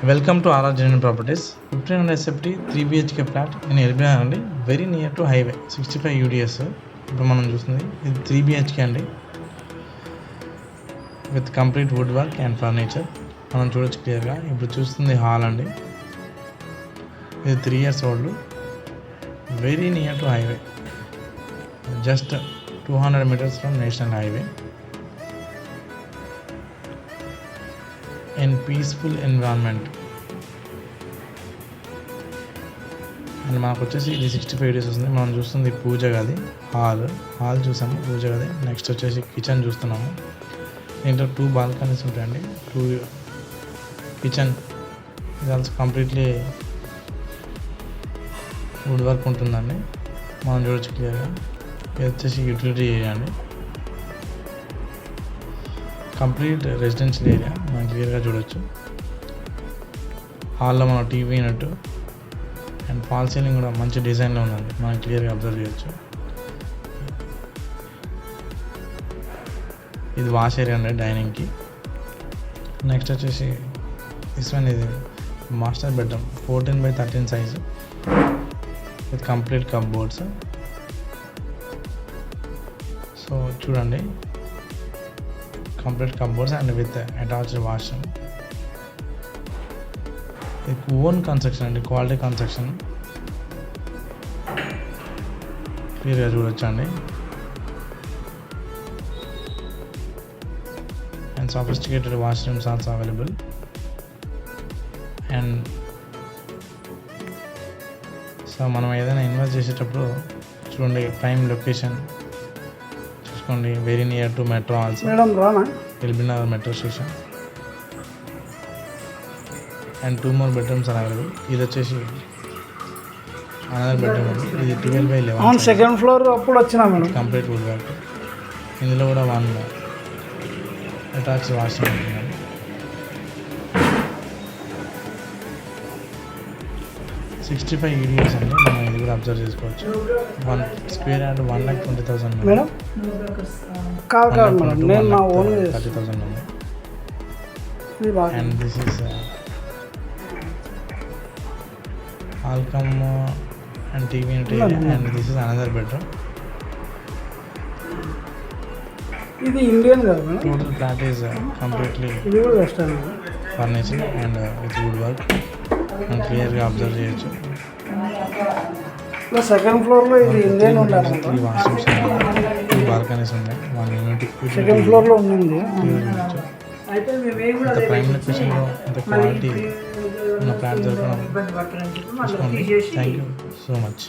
Welcome to RR Genuine Properties. 1500 SFT 3 BHK flat in Elbina అండి, very near to highway 65 UDS. ఇప్పుడు మనం చూస్తుంది ఇది 3 BHK అండి, with complete wood work and furniture. మనం చూడొచ్చు క్లియర్గా. ఇప్పుడు చూస్తుంది హాల్ అండి, ఇది 3 years old, very near to highway, just 200 meters from national highway. And peaceful environment. And మనకు వచ్చేసి ఇది 65 days వస్తుంది. మనం చూస్తుంది పూజ గది, హాల్ చూసాము, పూజ గది. నెక్స్ట్ వచ్చేసి కిచెన్ చూస్తున్నాము. దీంట్లో 2 బాల్కనీస్ ఉంటాయండి, 2 కిచెన్. ఇది ఆల్సో కంప్లీట్లీ వుడ్ వర్క్ ఉంటుందండి, మనం చూడొచ్చు క్లియర్గా. ఇది వచ్చేసి యూటిలిటీ ఏరియా అండి, కంప్లీట్ రెసిడెన్షియల్ ఏరియా మనం క్లియర్గా చూడొచ్చు. హాల్లో మనం TV unit and fall ceiling కూడా మంచి డిజైన్లో ఉందండి, మనం క్లియర్గా అబ్జర్వ్ చేయొచ్చు. ఇది వాష్ ఏరియా అండి డైనింగ్కి. నెక్స్ట్ వచ్చేసి ఇది master bedroom, 14x13 size with complete cupboards. So చూడండి, complete cupboards and with attached washroom. ఇది ఓన్ కన్స్ట్రక్షన్ అండి, క్వాలిటీ కన్స్ట్రక్షన్, క్లియర్గా చూడొచ్చు అండి. And sophisticated washrooms also available. And so మనం ఏదైనా ఇన్వెస్ట్ చేసేటప్పుడు చూడండి, ప్రైమ్ లొకేషన్ చూసుకోండి, very near to metro also, LB Nagar metro station. And 2 more bedrooms are available. ఇది వచ్చేసి అనదర్ బెడ్రూమ్ అండి, ఇది 12x11 సెకండ్ ఫ్లోర్ అప్పుడు వచ్చినా మేడం, కంప్లీట్ వుడ్ వర్క్. ఇందులో కూడా 1 అటాచ్డ్ వాష్రూమ్ ఉంటుందండి. $65 UDS అండి, మనం ఇది కూడా అబ్జర్వ్ చేసుకోవచ్చు. 1 square yard 1,20,000 మేడం. కాదు మేడం, నేను నా ఓన్ 30,000 ఉంది. And this is Alkem and TV unit area. And this is another bedroom. ఇది ఇండియన్ కదా madam. Total flat is completely ఇది కూడా western furniture and with wood work, మనం క్లియర్గా అబ్జర్వ్ చేయొచ్చు. సెకండ్ ఫ్లోర్లో ఇది ఇండియన్ ఉండాలి. 3 వాష్రూమ్స్, 2 బాల్కనీస్ ఉన్నాయి, 1 యూనిట్ సెకండ్ ఫ్లోర్లో ఉంది. ఇంత ప్రైమ్ లొకేషన్లో ఇంత క్వాలిటీ ఉన్న ఫ్లాట్ దొరకడం. Thank you so much.